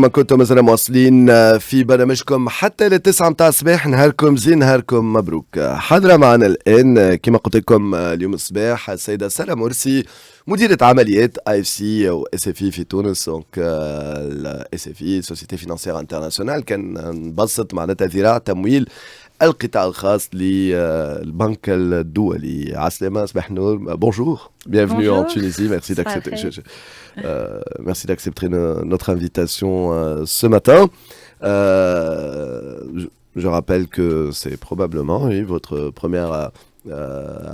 ما كنتم مثلا مواصلين في برنامجكم حتى للتسعة متاع الصباح. نهاركم زين، نهاركم مبروك. حاضرة معنا الآن كما قلت لكم اليوم الصباح السيدة سارة مرسي، مديرة عمليات اي اف سي و اس اف اي في تونس. دونك الاس اف اي سوسيتي فينانسيير انترناسيونال كان نبسط معناتها ذراع تمويل القطاع الخاص للبنك الدولي. عسلامة، صباح نور. Bonjour, bienvenue en Tunisie. Merci d'accepter. Merci d'accepter notre invitation ce matin. Je rappelle que c'est probablement votre première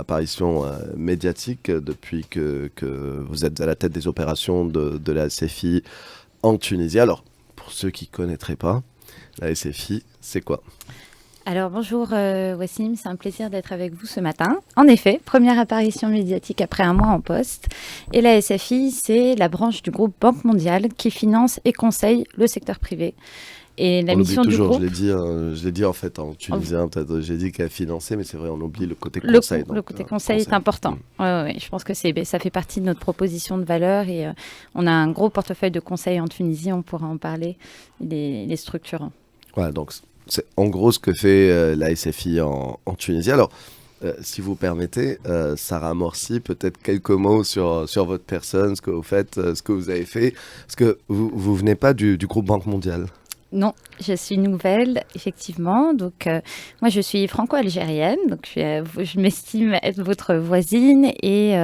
apparition médiatique depuis que vous êtes à la tête des opérations de la SFI en Tunisie. Alors, pour ceux qui ne connaîtraient pas, la SFI, c'est quoi ? Alors bonjour Wassim, c'est un plaisir d'être avec vous ce matin. En effet, première apparition médiatique après un mois en poste. Et la SFI, c'est la branche du groupe Banque mondiale qui finance et conseille le secteur privé. Et la mission du groupe... Je l'ai dit en fait en tunisien, peut-être j'ai dit qu'elle finançait, mais c'est vrai, on oublie le côté conseil. Le côté conseil est important. Ouais, je pense que ça fait partie de notre proposition de valeur et on a un gros portefeuille de conseil en Tunisie, on pourra en parler, les structurants. Ouais, donc c'est en gros ce que fait la SFI en Tunisie. Alors, si vous permettez, Sarah Morsi, peut-être quelques mots sur votre personne, ce que vous faites, ce que vous avez fait. Parce que vous venez pas du groupe Banque mondiale. Non, je suis nouvelle, effectivement. Donc, moi, je suis franco-algérienne. Donc, je m'estime être votre voisine et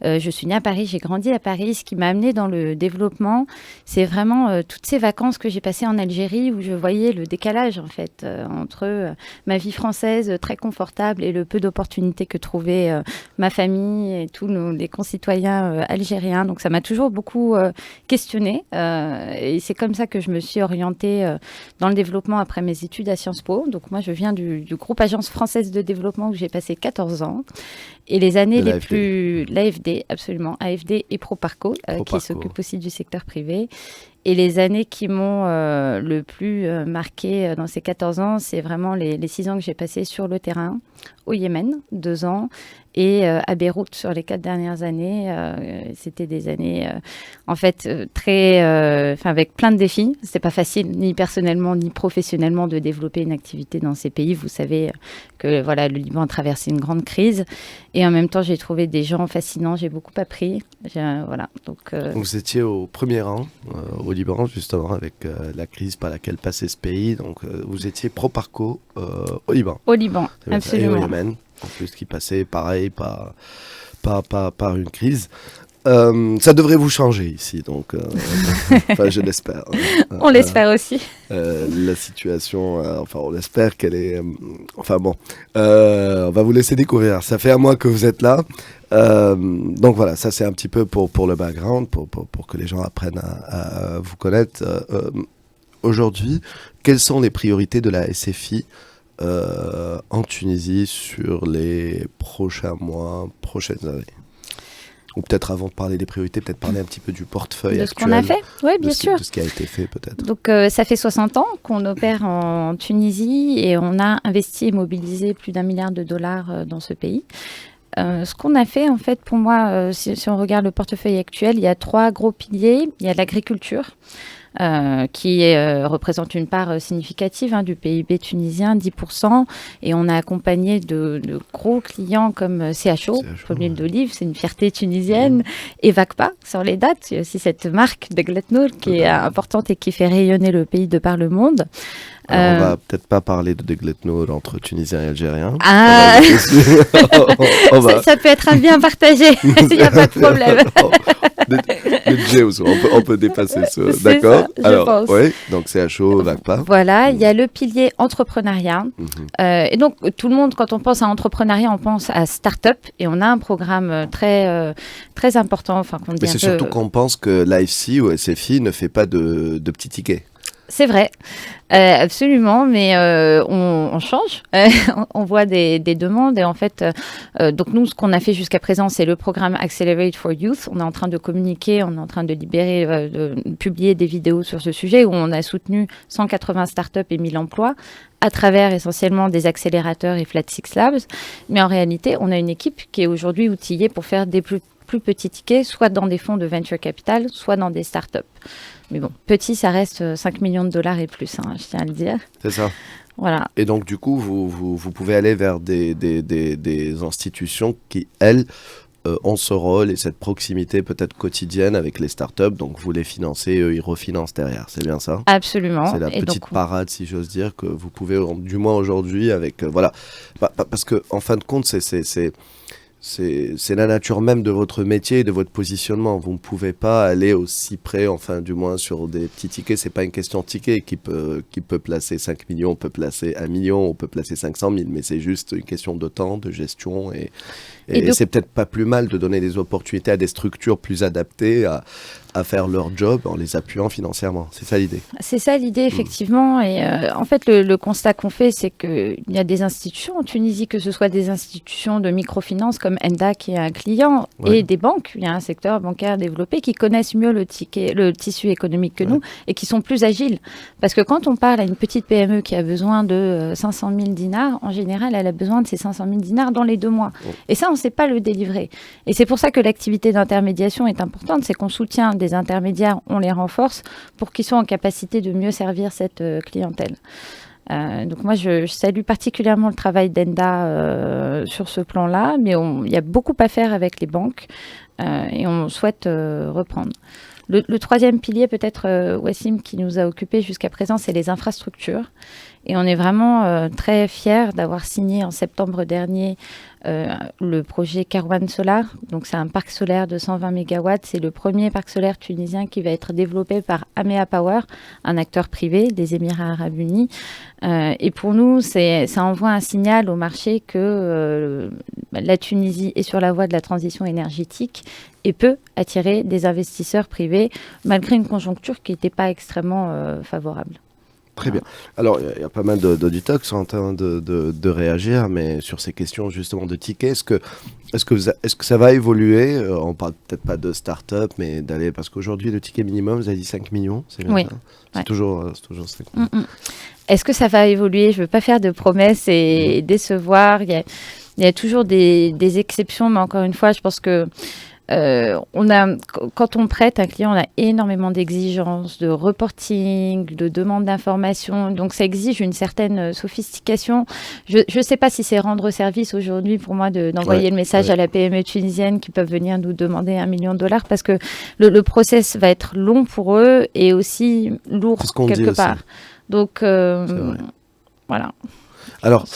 je suis née à Paris. J'ai grandi à Paris. Ce qui m'a amenée dans le développement, c'est vraiment toutes ces vacances que j'ai passées en Algérie où je voyais le décalage, en fait, entre ma vie française très confortable et le peu d'opportunités que trouvait ma famille et tous les concitoyens algériens. Donc, ça m'a toujours beaucoup questionnée. Et c'est comme ça que je me suis orientée dans le développement après mes études à Sciences Po. Donc moi, je viens du groupe Agence française de développement où j'ai passé 14 ans. Et les années les plus... L'AFD, absolument. AFD et Proparco, qui s'occupent aussi du secteur privé. Et les années qui m'ont le plus marqué dans ces 14 ans, c'est vraiment les 6 ans que j'ai passés sur le terrain, au Yémen, 2 ans, et à Beyrouth sur les 4 dernières années. C'était des années, en fait, avec plein de défis. C'est pas facile, ni personnellement, ni professionnellement, de développer une activité dans ces pays. Vous savez que voilà, le Liban a traversé une grande crise. Et en même temps, j'ai trouvé des gens fascinants. J'ai beaucoup appris. Voilà, donc, vous étiez au premier rang, au Liban, justement, avec la crise par laquelle passait ce pays. Donc, vous étiez Proparco au Liban. Au Liban, absolument. Et au Yémen, en plus, qui passait pareil par une crise. Ça devrait vous changer ici, donc je l'espère. On l'espère aussi. La situation, on l'espère qu'elle est... on va vous laisser découvrir. Ça fait un mois que vous êtes là. Donc voilà, ça c'est un petit peu pour le background, pour que les gens apprennent à vous connaître. Aujourd'hui, quelles sont les priorités de la SFI en Tunisie sur les prochains mois, prochaines années? Ou peut-être avant de parler des priorités, peut-être parler un petit peu du portefeuille de ce qu'on a fait, oui, bien sûr. De ce qui a été fait, peut-être. Donc, ça fait 60 ans qu'on opère en Tunisie et on a investi et mobilisé plus d'1 milliard de dollars dans ce pays. Ce qu'on a fait, en fait, pour moi, si on regarde le portefeuille actuel, il y a 3 gros piliers. Il y a l'agriculture, qui représente une part significative du PIB tunisien, 10%. Et on a accompagné de gros clients comme CHO, comme l'huile d'olive, c'est une fierté tunisienne, et VACPA sur les dates. Il y a aussi cette marque de Gletnour qui est importante et qui fait rayonner le pays de par le monde. Alors, on va peut-être pas parler de Gletnour entre Tunisiens et Algériens. Ah, ça peut être un bien partagé, il n'y a pas de problème. On peut dépasser ça, d'accord. Alors, oui, donc CHO, VACPA. Voilà, il y a le pilier entrepreneuriat. Et donc, tout le monde, quand on pense à entrepreneuriat, on pense à start-up. Et on a un programme très important. Mais c'est surtout qu'on pense que l'AFC ou SFI ne fait pas de petits tickets. C'est vrai, absolument, mais on change, on voit des demandes et en fait, donc nous, ce qu'on a fait jusqu'à présent, c'est le programme Accelerate for Youth. On est en train de communiquer, on est en train de libérer, de publier des vidéos sur ce sujet où on a soutenu 180 startups et 1000 emplois à travers essentiellement des accélérateurs et Flat Six Labs. Mais en réalité, on a une équipe qui est aujourd'hui outillée pour faire plus petits tickets, soit dans des fonds de venture capital, soit dans des startups. Mais bon, petit, ça reste 5 millions de dollars et plus, je tiens à le dire. C'est ça. Voilà. Et donc, du coup, vous pouvez aller vers des institutions qui, elles, ont ce rôle et cette proximité peut-être quotidienne avec les startups. Donc, vous les financez, eux, ils refinancent derrière. C'est bien ça? Absolument. C'est la petite parade, si j'ose dire, que vous pouvez, du moins aujourd'hui, avec... voilà. Parce qu'en fin de compte, c'est la nature même de votre métier et de votre positionnement. Vous ne pouvez pas aller aussi près, enfin du moins sur des petits tickets. C'est pas une question de ticket qui peut placer 5 millions, peut placer 1 million, on peut placer 500 000, mais c'est juste une question de temps, de gestion. Et c'est peut-être pas plus mal de donner des opportunités à des structures plus adaptées à faire leur job en les appuyant financièrement. C'est ça l'idée. C'est ça l'idée, effectivement. Et en fait, le constat qu'on fait, c'est qu'il y a des institutions en Tunisie, que ce soit des institutions de microfinance comme Enda, qui est un client, et des banques. Il y a un secteur bancaire développé qui connaissent mieux le tissu économique que nous et qui sont plus agiles. Parce que quand on parle à une petite PME qui a besoin de 500 000 dinars, en général, elle a besoin de ces 500 000 dinars dans les 2 mois. Et ça, on ne sait pas le délivrer. Et c'est pour ça que l'activité d'intermédiation est importante, c'est qu'on soutient des intermédiaires, on les renforce pour qu'ils soient en capacité de mieux servir cette clientèle. Donc moi, je salue particulièrement le travail d'Enda sur ce plan-là, mais il y a beaucoup à faire avec les banques et on souhaite reprendre. Le troisième pilier, peut-être, Wassim, qui nous a occupés jusqu'à présent, c'est les infrastructures. Et on est vraiment très fiers d'avoir signé en septembre dernier le projet Karouane Solar. Donc, c'est un parc solaire de 120 MW. C'est le premier parc solaire tunisien qui va être développé par Amea Power, un acteur privé des Émirats arabes unis. Et pour nous, ça envoie un signal au marché que la Tunisie est sur la voie de la transition énergétique et peut attirer des investisseurs privés, malgré une conjoncture qui n'était pas extrêmement favorable. Très bien. Alors, il y a pas mal d'auditeurs qui sont en train de réagir, mais sur ces questions justement de tickets, est-ce que ça va évoluer? On parle peut-être pas de start-up, mais d'aller, parce qu'aujourd'hui, le ticket minimum, vous avez dit 5 millions, c'est bien ça? C'est toujours 5 millions. Est-ce que ça va évoluer? Je ne veux pas faire de promesses et décevoir. Il y a toujours des exceptions, mais encore une fois, je pense que quand on prête un client, on a énormément d'exigences, de reporting, de demandes d'informations. Donc, ça exige une certaine sophistication. Je ne sais pas si c'est rendre service aujourd'hui pour moi d'envoyer le message à la PME tunisienne qui peuvent venir nous demander 1 million de dollars parce que le process va être long pour eux et aussi lourd quelque part. Donc, voilà. Alors,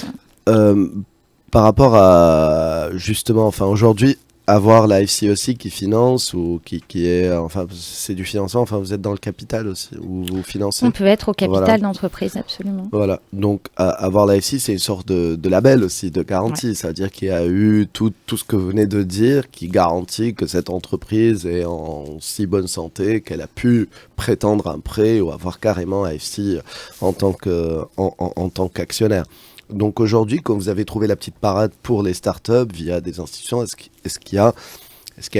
par rapport à justement, enfin aujourd'hui, avoir la FC aussi qui finance ou qui est, enfin c'est du financement, enfin vous êtes dans le capital aussi, ou vous financez. On peut être au capital d'entreprise, absolument. Voilà, donc avoir la FC c'est une sorte de label aussi, de garantie, c'est-à-dire qu'il y a eu tout ce que vous venez de dire qui garantit que cette entreprise est en si bonne santé qu'elle a pu prétendre un prêt ou avoir carrément la FC en tant qu'actionnaire. Donc aujourd'hui, quand vous avez trouvé la petite parade pour les startups via des institutions, est-ce qu'il y a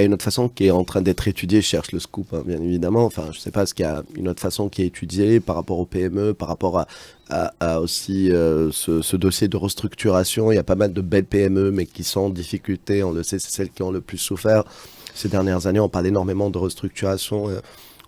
une autre façon qui est en train d'être étudiée? Je cherche le scoop, hein, bien évidemment. Enfin, je ne sais pas, est-ce qu'il y a une autre façon qui est étudiée par rapport aux PME, par rapport à aussi ce dossier de restructuration? Il y a pas mal de belles PME, mais qui sont en difficulté. On le sait, c'est celles qui ont le plus souffert ces dernières années. On parle énormément de restructuration.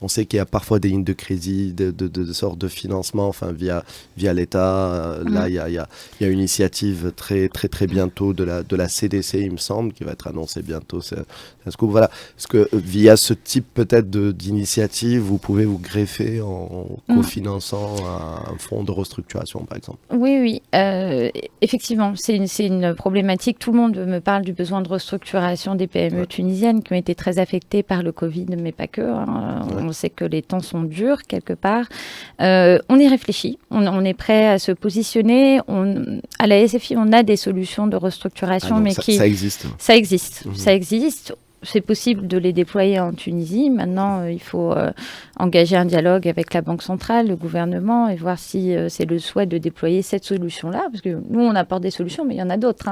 On sait qu'il y a parfois des lignes de crédit, de sortes de financement, enfin via l'État. Là, il y a une initiative très très très bientôt de la CDC, il me semble, qui va être annoncée bientôt. C'est un scoop. Voilà. Est-ce que via ce type peut-être d'initiative, vous pouvez vous greffer en cofinançant un fonds de restructuration, par exemple? Oui. Effectivement, c'est une problématique. Tout le monde me parle du besoin de restructuration des PME tunisiennes qui ont été très affectées par le Covid, mais pas que. On sait que les temps sont durs quelque part. On y réfléchit, on est prêt à se positionner. À la SFI, on a des solutions de restructuration, mais ça existe. Ça existe. Ça existe. C'est possible de les déployer en Tunisie. Maintenant, il faut engager un dialogue avec la Banque centrale, le gouvernement, et voir si c'est le souhait de déployer cette solution-là. Parce que nous, on apporte des solutions, mais il y en a d'autres.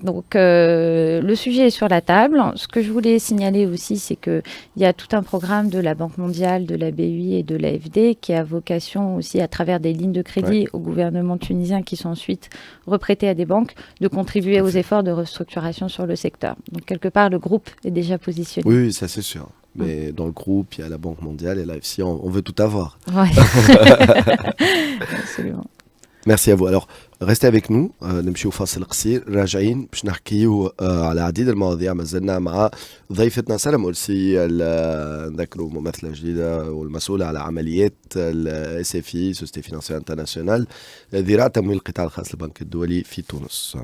Donc, le sujet est sur la table. Ce que je voulais signaler aussi, c'est qu'il y a tout un programme de la Banque mondiale, de la BEI et de l'AFD qui a vocation aussi, à travers des lignes de crédit au gouvernement tunisien qui sont ensuite reprêtées à des banques, de contribuer aux efforts de restructuration sur le secteur. Donc, quelque part, le groupe est déjà positionné. Oui, ça c'est sûr. Mais dans le groupe, il y a la Banque mondiale et l'AFC, on veut tout avoir. Ouais. Absolument. Merci à vous. Alors, restez avec nous. نمشيو فاصل قصير راجعين باش نحكيو على عديد المواضيع. ما زلنا مع ضيفتنا سلام مرسي، نذكروا ممثلة جديدة والمسؤولة على عمليات الاس اف اي سوسيتي فينانسيير انترناسيونال، ذراع تمويل القطاع الخاص للبنك الدولي في تونس.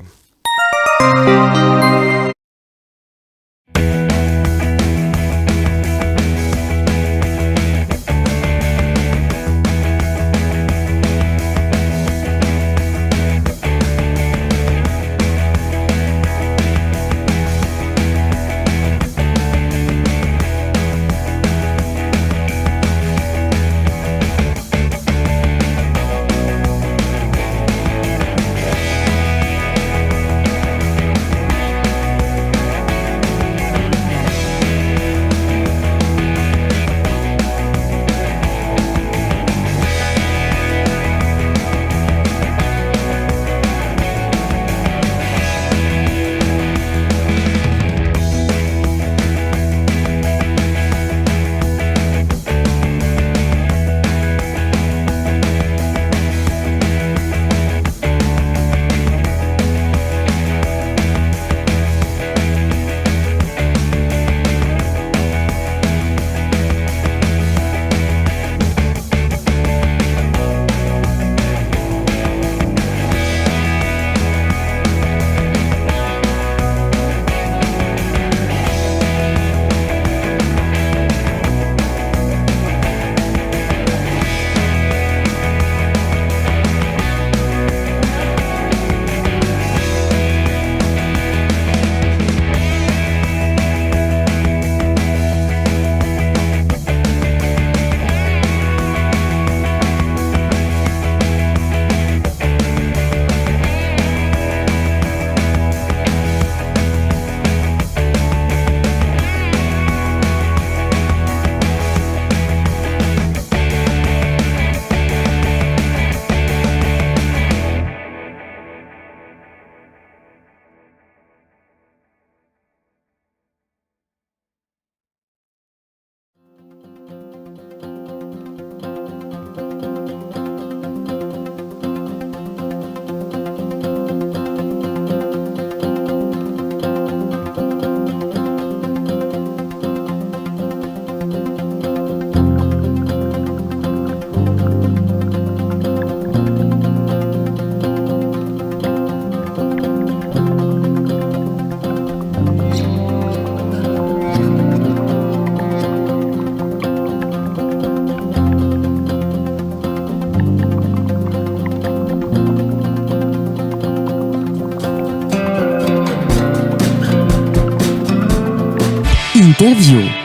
انترفيو.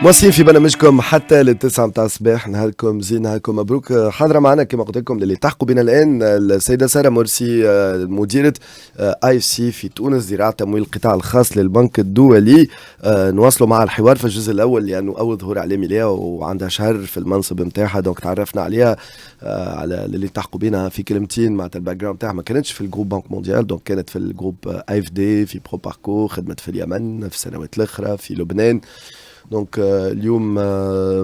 مواصلين في برنامجكم حتى للتسعة متاع الصباح. نهاركم زين، نهاركم مبروك. حاضرة معنا كما قلت لكم اللي تحقوا بنا الآن السيدة سارة مرسي، مديرة اي اف سي في تونس، ذراع تمويل القطاع الخاص للبنك الدولي. نواصلوا مع الحوار في الجزء الأول لأنه أول ظهور إعلامي لها وعندها شهر في المنصب نتاعها، دونك تعرفنا عليها على اللي تحقوا بنا في كلمتين مع الباك جراوند نتاعها. ما كانتش في الجروب بنك مونديال، دونك كانت في الجروب اي اف دي، في برو باركور، خدمت في اليمن في السنوات الأخرى في لبنان. دونك اليوم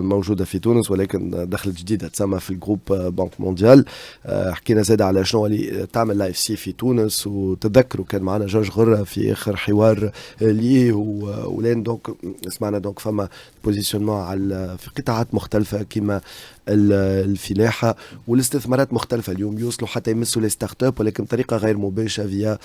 موجوده في تونس ولكن دخلت جديده تسمى في الجروب بنك مونديال. حكينا زاد على شنو اللي تعمل لايف سي في تونس، وتذكروا كان معنا جورج غره في اخر حوار ليه ولين دونك سمعنا دونك فما بوزيشنمون على في قطاعات مختلفه كما الفلاحه والاستثمارات مختلفه. اليوم يوصلوا حتى يمسوا لي ستارت اب ولكن بطريقه غير مباشره فيا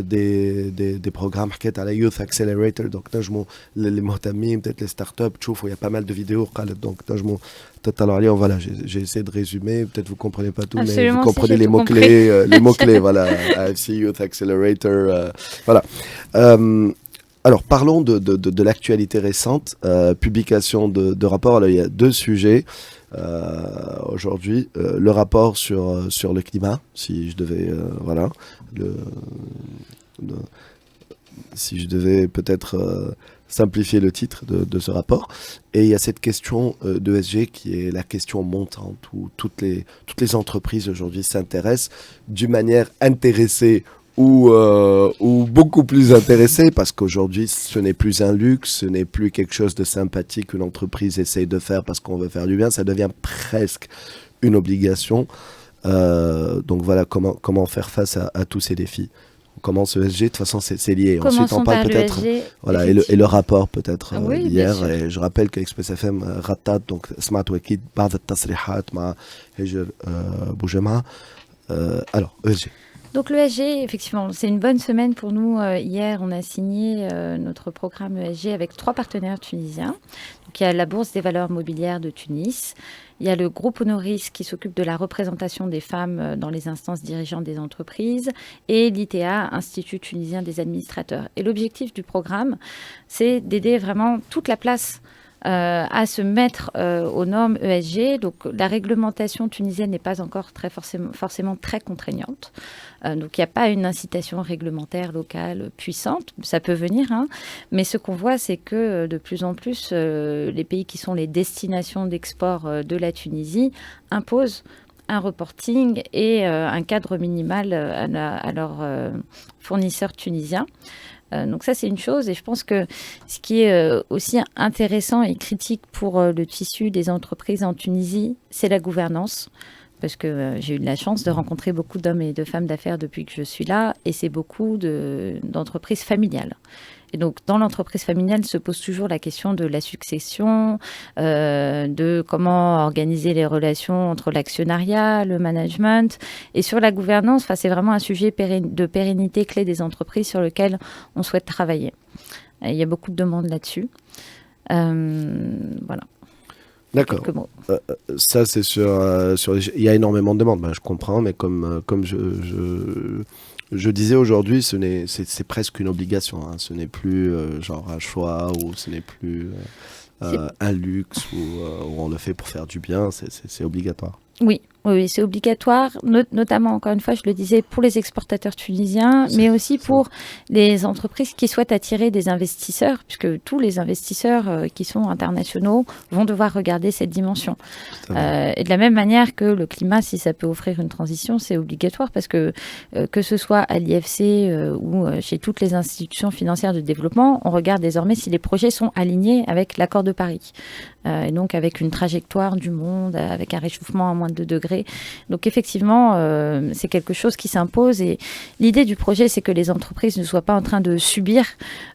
دي بروجرام. حكيت على يوث اكسلريتور، دونك نجموا اللي مهتمين بتاعت لي ستارت اب تشوفوا يا با مال دو فيديو قالت، دونك نجموا تطلعوا عليهم. Voilà, j'ai essayé de résumer, peut-être vous comprenez pas tout. Absolument, mais vous comprenez si, les mots clés, les mots clés. Voilà, AFC Youth Accelerator, voilà. Alors parlons de l'actualité récente, publication de rapports. Alors, il y a deux sujets aujourd'hui. Le rapport sur le climat, si je devais voilà, si je devais peut-être simplifier le titre de ce rapport. Et il y a cette question d'ESG qui est la question montante où toutes les entreprises aujourd'hui s'intéressent d'une manière intéressée ou beaucoup plus intéressé parce qu'aujourd'hui, ce n'est plus un luxe, ce n'est plus quelque chose de sympathique qu'une entreprise essaye de faire parce qu'on veut faire du bien, ça devient presque une obligation. Donc voilà, comment faire face à tous ces défis. On commence ESG, de toute façon c'est lié. Commençons Ensuite on parle par peut-être l'ESG, voilà, et le rapport peut-être Oui, bien hier. sûr. Et je rappelle qu'Express FM غطت donc سمعت أكيد بعض التصريحات مع هجر بوجمعة. Alors ESG. Donc l'ESG, effectivement, c'est une bonne semaine pour nous. Hier, on a signé notre programme ESG avec 3 partenaires tunisiens. Donc, il y a la Bourse des valeurs mobilières de Tunis, il y a le groupe Honoris qui s'occupe de la représentation des femmes dans les instances dirigeantes des entreprises et l'ITA, Institut tunisien des administrateurs. Et l'objectif du programme, c'est d'aider vraiment toute la place à se mettre aux normes ESG. Donc la réglementation tunisienne n'est pas encore forcément très contraignante. Donc il n'y a pas une incitation réglementaire locale puissante. Ça peut venir, hein, mais ce qu'on voit, c'est que de plus en plus, les pays qui sont les destinations d'export de la Tunisie imposent un reporting et un cadre minimal à leurs fournisseurs tunisiens. Donc ça, c'est une chose. Et je pense que ce qui est aussi intéressant et critique pour le tissu des entreprises en Tunisie, c'est la gouvernance. Parce que j'ai eu de la chance de rencontrer beaucoup d'hommes et de femmes d'affaires depuis que je suis là. Et c'est beaucoup d'entreprises familiales. Et donc, dans l'entreprise familiale, se pose toujours la question de la succession, de comment organiser les relations entre l'actionnariat, le management. Et sur la gouvernance, c'est vraiment un sujet de pérennité clé des entreprises sur lequel on souhaite travailler. Il y a beaucoup de demandes là-dessus. Voilà. D'accord. Ça, c'est sur il y a énormément de demandes. Je comprends, mais comme je disais aujourd'hui, c'est presque une obligation. Hein. Ce n'est plus genre un choix ou ce n'est plus un luxe où on le fait pour faire du bien. C'est obligatoire. Oui, c'est obligatoire, notamment, encore une fois, je le disais, pour les exportateurs tunisiens, mais aussi pour les entreprises qui souhaitent attirer des investisseurs, puisque tous les investisseurs qui sont internationaux vont devoir regarder cette dimension. Et de la même manière que le climat, si ça peut offrir une transition, c'est obligatoire, parce que ce soit à l'IFC ou chez toutes les institutions financières de développement, on regarde désormais si les projets sont alignés avec l'accord de Paris. Et donc avec une trajectoire du monde, avec un réchauffement à moins de 2 degrés. Donc effectivement, c'est quelque chose qui s'impose. Et l'idée du projet, c'est que les entreprises ne soient pas en train de subir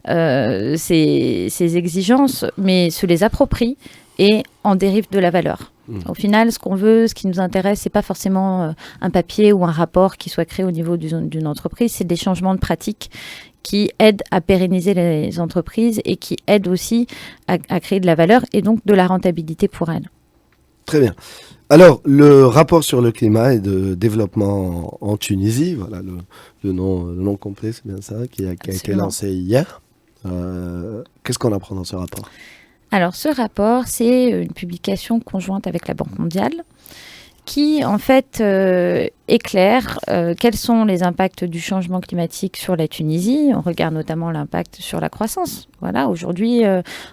ces exigences, mais se les approprient et en dérivent de la valeur. Au final, ce qu'on veut, ce qui nous intéresse, c'est pas forcément un papier ou un rapport qui soit créé au niveau d'une entreprise, c'est des changements de pratiques qui aident à pérenniser les entreprises et qui aident aussi à créer de la valeur et donc de la rentabilité pour elles. Très bien. Alors, le rapport sur le climat et de développement en Tunisie, voilà le nom complet, c'est bien ça, qui a été lancé hier. Qu'est-ce qu'on apprend dans ce rapport ? Alors, ce rapport, c'est une publication conjointe avec la Banque mondiale qui, en fait, éclaire quels sont les impacts du changement climatique sur la Tunisie. On regarde notamment l'impact sur la croissance. Voilà, aujourd'hui,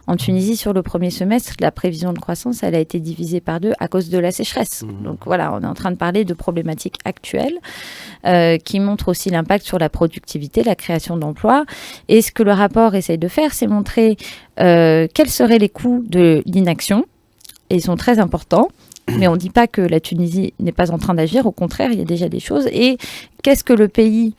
en Tunisie, sur le premier semestre, la prévision de croissance, elle a été divisée par 2 à cause de la sécheresse. Donc voilà, on est en train de parler de problématiques actuelles qui montrent aussi l'impact sur la productivité, la création d'emplois. Et ce que le rapport essaye de faire, c'est montrer quels seraient les coûts de l'inaction. Et ils sont très importants. Mais on ne dit pas que la Tunisie n'est pas en train d'agir. Au contraire, il y a déjà des choses. Et qu'est-ce que le pays,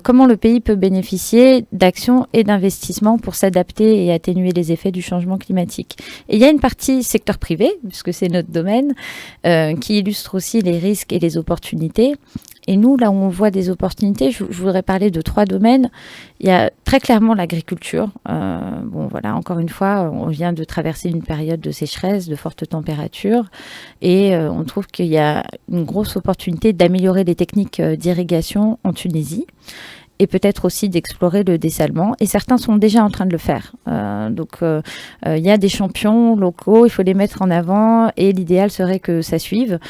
comment le pays peut bénéficier d'actions et d'investissements pour s'adapter et atténuer les effets du changement climatique. Et il y a une partie secteur privé, puisque c'est notre domaine, qui illustre aussi les risques et les opportunités. Et nous, là où on voit des opportunités, je voudrais parler de 3 domaines. Il y a très clairement l'agriculture. Bon, voilà, encore une fois, on vient de traverser une période de sécheresse, de fortes températures. Et on trouve qu'il y a une grosse opportunité d'améliorer les techniques d'irrigation en Tunisie. Et peut-être aussi d'explorer le dessalement. Et certains sont déjà en train de le faire. Donc, il y a des champions locaux, il faut les mettre en avant. Et l'idéal serait que ça suive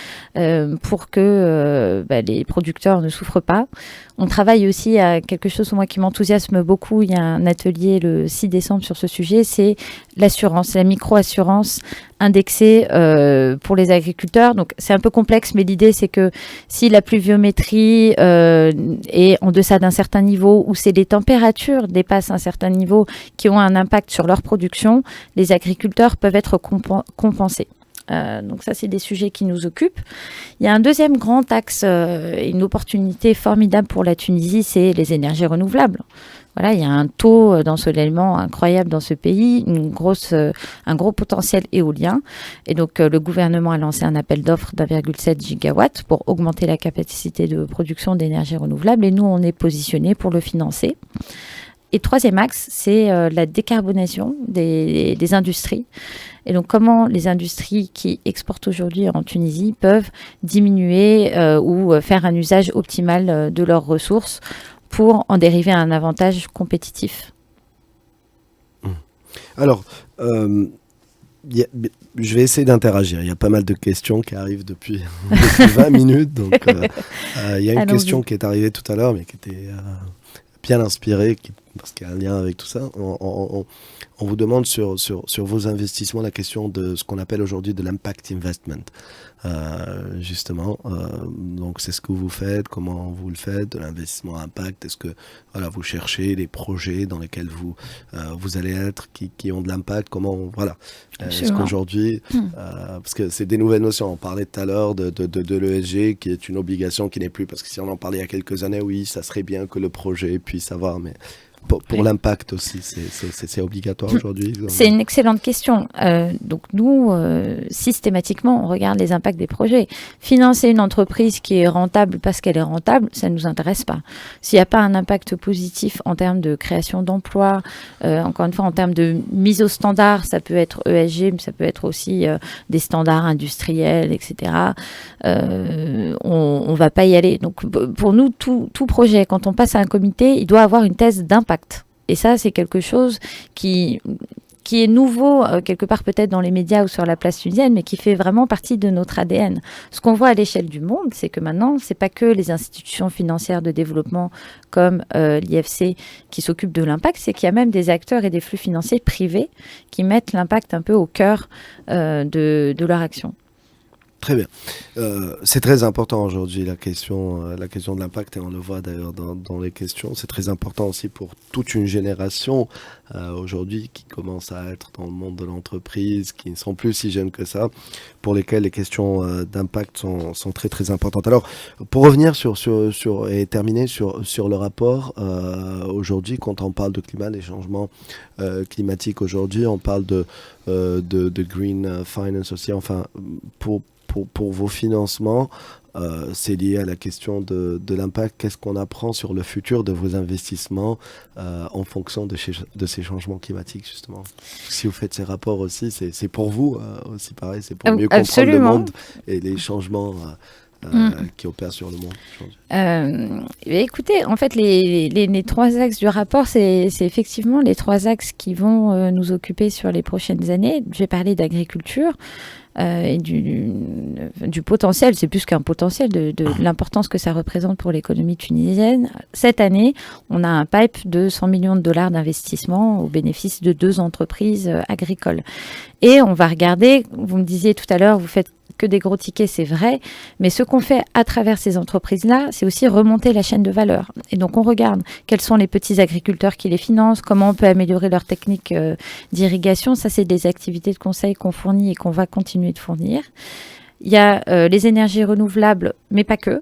pour que les producteurs ne souffrent pas. On travaille aussi à quelque chose, moi, qui m'enthousiasme beaucoup. Il y a un atelier le 6 décembre sur ce sujet. C'est l'assurance, la micro-assurance indexée pour les agriculteurs. Donc, c'est un peu complexe, mais l'idée, c'est que si la pluviométrie est en deçà d'un certain certain niveau ou c'est les températures dépassent un certain niveau qui ont un impact sur leur production, les agriculteurs peuvent être compensés. Donc ça, c'est des sujets qui nous occupent. Il y a un deuxième grand axe, une opportunité formidable pour la Tunisie, c'est les énergies renouvelables. Voilà, il y a un taux d'ensoleillement incroyable dans ce pays, un gros potentiel éolien. Et donc, le gouvernement a lancé un appel d'offres d'1,7 gigawatt pour augmenter la capacité de production d'énergie renouvelable. Et nous, on est positionné pour le financer. Et troisième axe, c'est la décarbonation des industries. Et donc, comment les industries qui exportent aujourd'hui en Tunisie peuvent diminuer ou faire un usage optimal de leurs ressources pour en dériver un avantage compétitif. Alors, je vais essayer d'interagir. Il y a pas mal de questions qui arrivent depuis 20 minutes. Donc, il y a une question qui est arrivée tout à l'heure, mais qui était bien inspirée, parce qu'il y a un lien avec tout ça. On vous demande sur vos investissements la question de ce qu'on appelle aujourd'hui de l'impact investment. Justement, donc c'est ce que vous faites, comment vous le faites, de l'investissement impact. Est-ce que vous cherchez des projets dans lesquels vous allez être, qui ont de l'impact, comment est-ce qu'aujourd'hui, parce que c'est des nouvelles notions, on parlait tout à l'heure de l'ESG qui est une obligation qui n'est plus, parce que si on en parlait il y a quelques années, oui, ça serait bien que le projet puisse avoir, mais pour l'impact aussi, c'est obligatoire aujourd'hui? C'est une excellente question. Donc nous, systématiquement, on regarde les impacts des projets. Financer une entreprise qui est rentable parce qu'elle est rentable, ça ne nous intéresse pas. S'il n'y a pas un impact positif en termes de création d'emplois, encore une fois, en termes de mise au standard, ça peut être ESG, mais ça peut être aussi des standards industriels, etc. On ne va pas y aller. Donc pour nous, tout projet, quand on passe à un comité, il doit avoir une thèse d'impact. Et ça, c'est quelque chose qui est nouveau, quelque part peut-être dans les médias ou sur la place tunisienne, mais qui fait vraiment partie de notre ADN. Ce qu'on voit à l'échelle du monde, c'est que maintenant, c'est pas que les institutions financières de développement comme l'IFC qui s'occupent de l'impact, c'est qu'il y a même des acteurs et des flux financiers privés qui mettent l'impact un peu au cœur de leur action. Très bien. C'est très important aujourd'hui la question de l'impact, et on le voit d'ailleurs dans les questions. C'est très important aussi pour toute une génération aujourd'hui qui commence à être dans le monde de l'entreprise, qui ne sont plus si jeunes que ça, pour lesquels les questions d'impact sont très très importantes. Alors, pour revenir et terminer sur le rapport, aujourd'hui, quand on parle de climat, les changements climatiques aujourd'hui, on parle de green finance aussi, enfin, pour vos financements, c'est lié à la question de l'impact. Qu'est-ce qu'on apprend sur le futur de vos investissements en fonction de ces changements climatiques, justement? Si vous faites ces rapports aussi, c'est pour vous aussi pareil, c'est pour mieux comprendre le monde et les changements qui opèrent sur le monde. Écoutez, en fait, les trois axes du rapport, c'est effectivement les trois axes qui vont nous occuper sur les prochaines années. Je vais parler d'agriculture. Et du potentiel, c'est plus qu'un potentiel, de l'importance que ça représente pour l'économie tunisienne. Cette année, on a un pipe de 100 millions de dollars d'investissement au bénéfice de 2 entreprises agricoles. Et on va regarder, vous me disiez tout à l'heure, vous faites que des gros tickets, c'est vrai, mais ce qu'on fait à travers ces entreprises-là, c'est aussi remonter la chaîne de valeur. Et donc, on regarde quels sont les petits agriculteurs qui les financent, comment on peut améliorer leurs techniques d'irrigation. Ça, c'est des activités de conseil qu'on fournit et qu'on va continuer de fournir. Il y a les énergies renouvelables, mais pas que.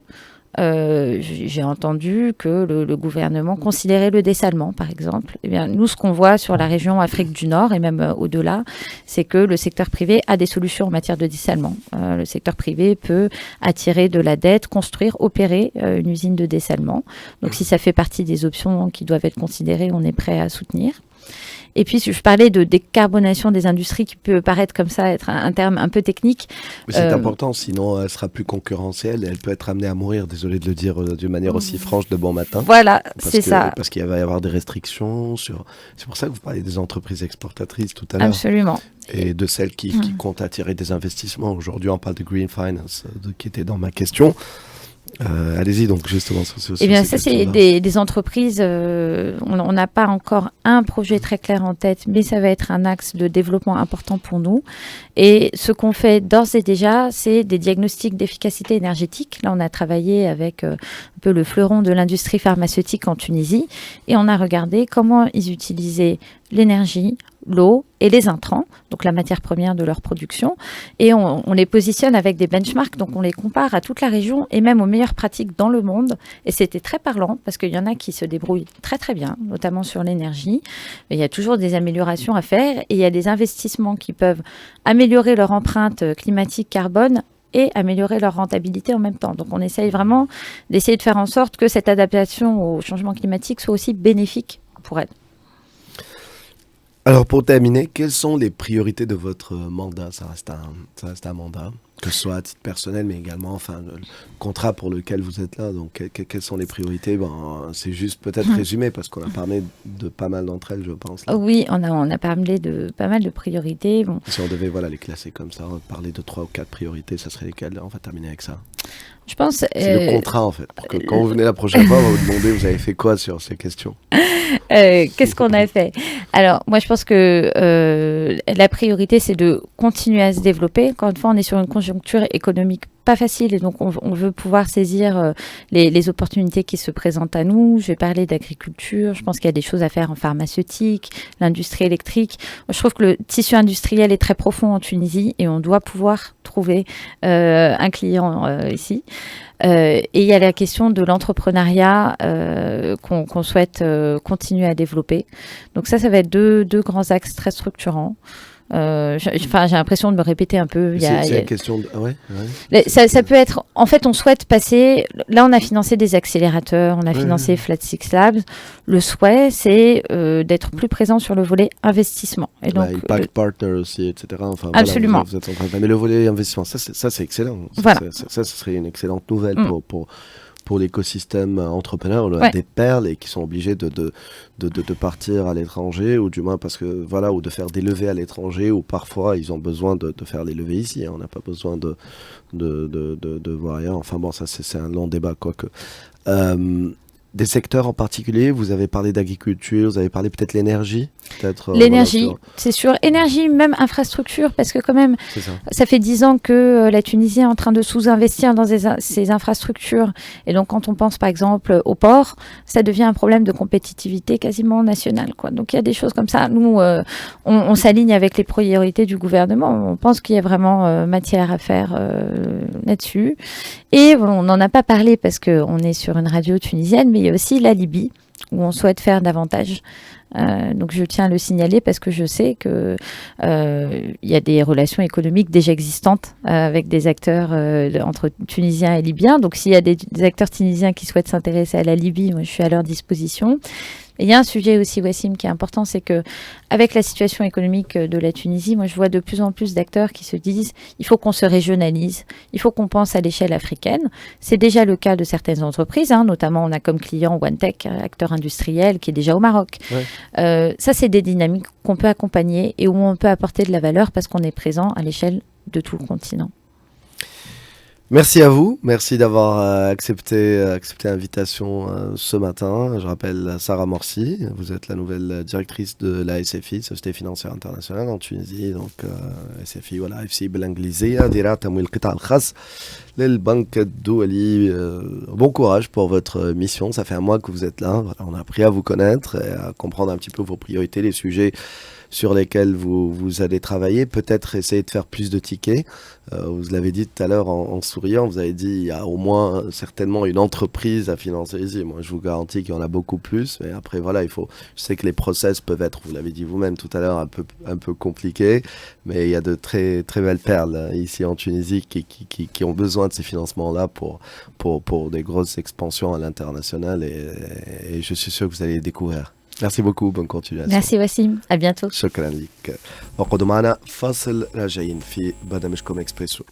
J'ai entendu que le gouvernement considérait le dessalement, par exemple. Eh bien, nous, ce qu'on voit sur la région Afrique du Nord et même au-delà, c'est que le secteur privé a des solutions en matière de dessalement. Le secteur privé peut attirer de la dette, construire, opérer une usine de dessalement. Donc, si ça fait partie des options qui doivent être considérées, on est prêt à soutenir. Et puis, je parlais de décarbonation des industries qui peut paraître comme ça, être un terme un peu technique. Mais c'est important, sinon elle sera plus concurrentielle et elle peut être amenée à mourir, désolé de le dire d'une manière aussi franche de bon matin. Voilà, c'est ça. Parce qu'il va y avoir des restrictions. C'est pour ça que vous parlez des entreprises exportatrices tout à l'heure. Absolument. Et de celles qui comptent attirer des investissements. Aujourd'hui, on parle de green finance, qui était dans ma question. Allez-y donc justement sur Eh bien, ces ça, c'est questions-là. des entreprises. On n'a pas encore un projet très clair en tête, mais ça va être un axe de développement important pour nous. Et ce qu'on fait d'ores et déjà, c'est des diagnostics d'efficacité énergétique. Là, on a travaillé avec un peu le fleuron de l'industrie pharmaceutique en Tunisie et on a regardé comment ils utilisaient l'énergie, l'eau et les intrants, donc la matière première de leur production. Et on les positionne avec des benchmarks, donc on les compare à toute la région et même aux meilleures pratiques dans le monde. Et c'était très parlant parce qu'il y en a qui se débrouillent très très bien, notamment sur l'énergie. Mais il y a toujours des améliorations à faire et il y a des investissements qui peuvent améliorer leur empreinte climatique carbone et améliorer leur rentabilité en même temps. Donc on essaye vraiment d'essayer de faire en sorte que cette adaptation au changement climatique soit aussi bénéfique pour elles. Alors pour terminer, quelles sont les priorités de votre mandat? Ça reste un mandat, que ce soit à titre personnel, mais également enfin, le contrat pour lequel vous êtes là. Donc quelles sont les priorités? C'est juste peut-être résumé, parce qu'on a parlé de pas mal d'entre elles, je pense. Là. Oui, on a parlé de pas mal de priorités. Bon. Si on devait les classer comme ça, parler de 3 ou 4 priorités, ça serait lesquelles? On va terminer avec ça. Je pense... C'est le contrat en fait. Pour que, quand vous venez la prochaine fois, on va vous demander vous avez fait quoi sur ces questions. Qu'est-ce qu'on a fait? Alors, moi, je pense que la priorité, c'est de continuer à se développer. Encore une fois, on est sur une conjoncture économique pas facile et donc on veut pouvoir saisir les opportunités qui se présentent à nous. Je vais parler d'agriculture. Je pense qu'il y a des choses à faire en pharmaceutique, l'industrie électrique. Je trouve que le tissu industriel est très profond en Tunisie et on doit pouvoir trouver un client ici. Et il y a la question de l'entrepreneuriat qu'on souhaite continuer à développer. Donc ça va être deux grands axes très structurants. J'ai l'impression de me répéter un peu. C'est une question de... ouais. Ça peut être... En fait, on souhaite passer... Là, on a financé des accélérateurs, on a financé Flat Six Labs. Le souhait, c'est d'être plus présent sur le volet investissement. Et donc, Impact Partner aussi, etc. Enfin, absolument. Voilà, vous êtes en train de... Mais le volet investissement, ça c'est excellent. Voilà. Ça, ce serait une excellente nouvelle pour l'écosystème entrepreneur. On a des perles et qui sont obligés de partir à l'étranger, ou du moins parce que ou de faire des levées à l'étranger, ou parfois ils ont besoin de faire des levées ici. On n'a pas besoin de voir ailleurs. Enfin bon, ça c'est un long débat, quoique. Des secteurs en particulier, vous avez parlé d'agriculture, vous avez parlé peut-être l'énergie, l'énergie, c'est sûr. Énergie, même infrastructure, parce que quand même, ça fait 10 ans que la Tunisie est en train de sous-investir dans ses infrastructures. Et donc, quand on pense par exemple au port, ça devient un problème de compétitivité quasiment nationale, quoi. Donc, il y a des choses comme ça. Nous, on s'aligne avec les priorités du gouvernement. On pense qu'il y a vraiment matière à faire là-dessus. Et on n'en a pas parlé parce qu'on est sur une radio tunisienne, mais il y a aussi la Libye, où on souhaite faire davantage. Donc je tiens à le signaler parce que je sais que il y a des relations économiques déjà existantes avec des acteurs entre Tunisiens et Libyens. Donc s'il y a des acteurs tunisiens qui souhaitent s'intéresser à la Libye, moi je suis à leur disposition. Et il y a un sujet aussi, Wassim, qui est important, c'est que avec la situation économique de la Tunisie, moi je vois de plus en plus d'acteurs qui se disent il faut qu'on se régionalise, il faut qu'on pense à l'échelle africaine. C'est déjà le cas de certaines entreprises, notamment on a comme client OneTech, acteur industriel qui est déjà au Maroc. Ça, c'est des dynamiques qu'on peut accompagner et où on peut apporter de la valeur parce qu'on est présent à l'échelle de tout le continent. Merci à vous, merci d'avoir accepté l'invitation ce matin. Je rappelle Sarah Morsi, vous êtes la nouvelle directrice de la SFI, Société Financière Internationale en Tunisie. Donc SFI, FC بالانجليزية ديرها تمويل القطاع الخاص للبنك الدولي. Bon courage pour votre mission, ça fait un mois que vous êtes là. On a appris à vous connaître et à comprendre un petit peu vos priorités, les sujets sur lesquels vous allez travailler, peut-être essayer de faire plus de tickets. Vous l'avez dit tout à l'heure en souriant, vous avez dit il y a au moins certainement une entreprise à financer ici. Moi, je vous garantis qu'il y en a beaucoup plus. Mais après, je sais que les process peuvent être, vous l'avez dit vous-même tout à l'heure, un peu compliqués. Mais il y a de très, très belles perles ici en Tunisie qui ont besoin de ces financements-là pour des grosses expansions à l'international. Et je suis sûr que vous allez les découvrir. Merci beaucoup, bonne continuation. Merci Wassim, à bientôt. شكرا لك. وقعدوا معنا فاصل راجعين في برنامجكم اكسبريسو.